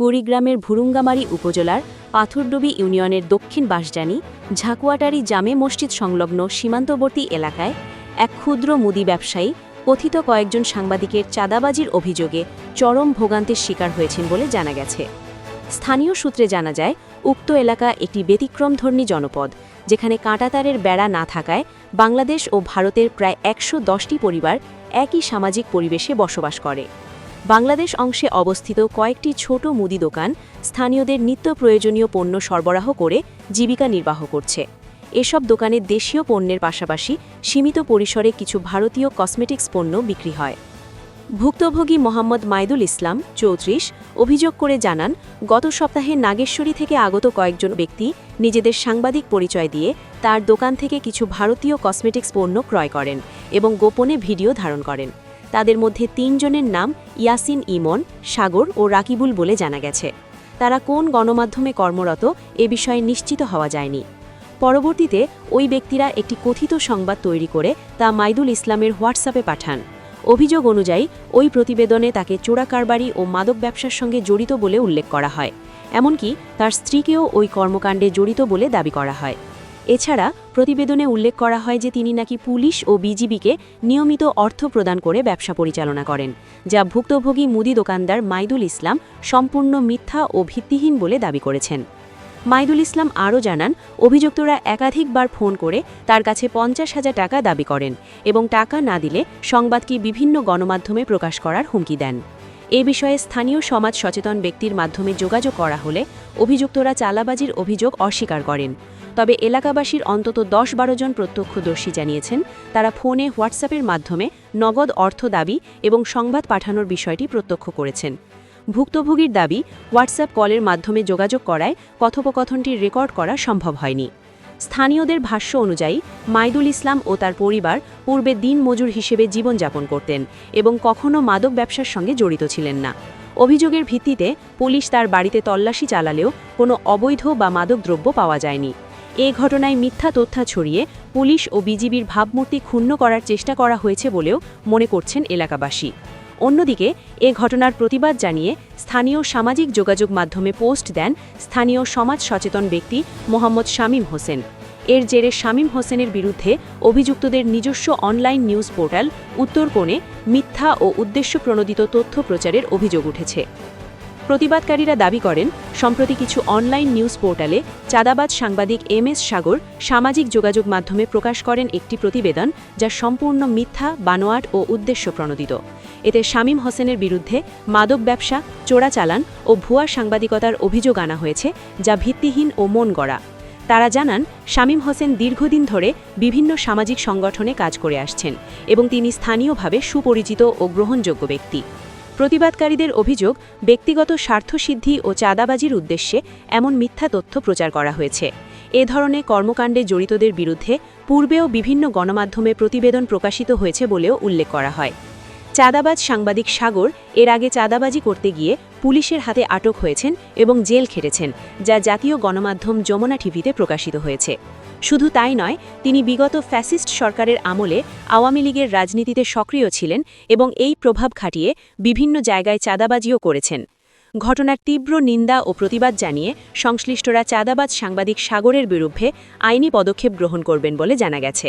কুড়িগ্রামের ভুরুঙ্গামারী উপজেলার পাথরডুবি ইউনিয়নের দক্ষিণ বাঁশজানি ঝাকুয়াটারি জামে মসজিদ সংলগ্ন সীমান্তবর্তী এলাকায় এক ক্ষুদ্র মুদি ব্যবসায়ী কথিত কয়েকজন সাংবাদিকের চাঁদাবাজির অভিযোগে চরম ভোগান্তির শিকার হয়েছেন বলে জানা গেছে। স্থানীয় সূত্রে জানা যায়, উক্ত এলাকা একটি ব্যতিক্রমধর্মী জনপদ, যেখানে কাঁটাতারের বেড়া না থাকায় বাংলাদেশ ও ভারতের প্রায় ১১০টি পরিবার একই সামাজিক পরিবেশে বসবাস করে। বাংলাদেশ অংশে অবস্থিত কয়েকটি ছোট মুদি দোকান স্থানীয়দের নিত্য প্রয়োজনীয় পণ্য সরবরাহ করে জীবিকা নির্বাহ করছে। এসব দোকানে দেশীয় পণ্যের পাশাপাশি সীমিত পরিসরে কিছু ভারতীয় কসমেটিক্স পণ্য বিক্রি হয়। ভুক্তভোগী মোহাম্মদ মাইদুল ইসলাম ৩৪ অভিযোগ করে জানান, গত সপ্তাহে নাগেশ্বরী থেকে আগত কয়েকজন ব্যক্তি নিজেদের সাংবাদিক পরিচয় দিয়ে তার দোকান থেকে কিছু ভারতীয় কসমেটিক্স পণ্য ক্রয় করেন এবং গোপনে ভিডিও ধারণ করেন। তাদের মধ্যে ৩ জনের নাম ইয়াসিন ইমন, সাগর ও রাকিবুল বলে জানা গেছে। তারা কোন গণমাধ্যমে কর্মরত এ বিষয়ে নিশ্চিত হওয়া যায়নি। পরবর্তীতে ওই ব্যক্তিরা একটি কথিত সংবাদ তৈরি করে তা মাইদুল ইসলামের হোয়াটসঅ্যাপে পাঠান। অভিযোগ অনুযায়ী ওই প্রতিবেদনে তাকে চোরাকারবারি ও মাদক ব্যবসার সঙ্গে জড়িত বলে উল্লেখ করা হয়। এমনকি তার স্ত্রীকেও ওই কর্মকাণ্ডে জড়িত বলে দাবি করা হয়। এছাড়া প্রতিবেদনে উল্লেখ করা হয় যে তিনি নাকি পুলিশ ও বিজিবিকে নিয়মিত অর্থ প্রদান করে ব্যবসা পরিচালনা করেন, যা ভুক্তভোগী মুদি দোকানদার মাইদুল ইসলাম সম্পূর্ণ মিথ্যা ও ভিত্তিহীন বলে দাবি করেছেন। মাইদুল ইসলাম আরও জানান, অভিযুক্তরা একাধিকবার ফোন করে তার কাছে ৫০,০০০ টাকা দাবি করেন এবং টাকা না দিলে সংবাদটি বিভিন্ন গণমাধ্যমে প্রকাশ করার হুমকি দেন। এ বিষয়ে স্থানীয় সমাজ সচেতন ব্যক্তির মাধ্যমে যোগাযোগ করা হলে অভিযুক্তরা চাঁদাবাজির অভিযোগ অস্বীকার করেন। তবে এলাকাবাসীর অন্তত ১০-১২ জন প্রত্যক্ষদর্শী জানিয়েছেন, তারা ফোনে হোয়াটসঅ্যাপের মাধ্যমে নগদ অর্থ দাবি এবং সংবাদ পাঠানোর বিষয়টি প্রত্যক্ষ করেছেন। ভুক্তভোগীর দাবি, হোয়াটসঅ্যাপ কলের মাধ্যমে যোগাযোগ করায় কথোপকথনটি রেকর্ড করা সম্ভব হয়নি। স্থানীয়দের ভাষ্য অনুযায়ী মাইদুল ইসলাম ও তার পরিবার পূর্বে দিনমজুর হিসেবে জীবনযাপন করতেন এবং কখনও মাদক ব্যবসার সঙ্গে জড়িত ছিলেন না। অভিযোগের ভিত্তিতে পুলিশ তার বাড়িতে তল্লাশি চালালেও কোনো অবৈধ বা মাদকদ্রব্য পাওয়া যায়নি। এ ঘটনায় মিথ্যা তথ্য ছড়িয়ে পুলিশ ও বিজিবির ভাবমূর্তি ক্ষুণ্ণ করার চেষ্টা করা হয়েছে বলেও মনে করছেন এলাকাবাসী। অন্যদিকে এ ঘটনার প্রতিবাদ জানিয়ে স্থানীয় সামাজিক যোগাযোগ মাধ্যমে পোস্ট দেন স্থানীয় সমাজ সচেতন ব্যক্তি মোহাম্মদ শামীম হোসেন। এর জেরে শামীম হোসেনের বিরুদ্ধে অভিযুক্তদের নিজস্ব অনলাইন নিউজ পোর্টাল উত্তরকোণে মিথ্যা ও উদ্দেশ্যপ্রণোদিত তথ্য প্রচারের অভিযোগ উঠেছে। প্রতিবাদকারীরা দাবি করেন, সম্প্রতি কিছু অনলাইন নিউজ পোর্টালে চাঁদাবাজ সাংবাদিক MS সাগর সামাজিক যোগাযোগ মাধ্যমে প্রকাশ করেন একটি প্রতিবেদন, যা সম্পূর্ণ মিথ্যা, বানোয়াট ও উদ্দেশ্যপ্রণোদিত। এতে শামীম হোসেনের বিরুদ্ধে মাদক ব্যবসা, চোরাচালান ও ভুয়া সাংবাদিকতার অভিযোগ আনা হয়েছে, যা ভিত্তিহীন ও মন গড়া। তারা জানান, শামীম হোসেন দীর্ঘদিন ধরে বিভিন্ন সামাজিক সংগঠনে কাজ করে আসছেন এবং তিনি স্থানীয়ভাবে সুপরিচিত ও গ্রহণযোগ্য ব্যক্তি। প্রতিবাদকারীদের অভিযোগ, ব্যক্তিগত স্বার্থসিদ্ধি ও চাঁদাবাজির উদ্দেশ্যে এমন মিথ্যা তথ্য প্রচার করা হয়েছে। এ ধরনের কর্মকাণ্ডে জড়িতদের বিরুদ্ধে পূর্বেও বিভিন্ন গণমাধ্যমে প্রতিবেদন প্রকাশিত হয়েছে বলেও উল্লেখ করা হয়। চাঁদাবাজ সাংবাদিক সাগর এর আগে চাঁদাবাজি করতে গিয়ে পুলিশের হাতে আটক হয়েছেন এবং জেল খেটেছেন, যা জাতীয় গণমাধ্যম যমুনা টিভিতে প্রকাশিত হয়েছে। শুধু তাই নয়, তিনি বিগত ফ্যাসিস্ট সরকারের আমলে আওয়ামী লীগের রাজনীতিতে সক্রিয় ছিলেন এবং এই প্রভাব খাটিয়ে বিভিন্ন জায়গায় চাঁদাবাজিও করেছেন। ঘটনার তীব্র নিন্দা ও প্রতিবাদ জানিয়ে সংশ্লিষ্টরা চাঁদাবাজ সাংবাদিক সাগরের বিরুদ্ধে আইনি পদক্ষেপ গ্রহণ করবেন বলে জানা গেছে।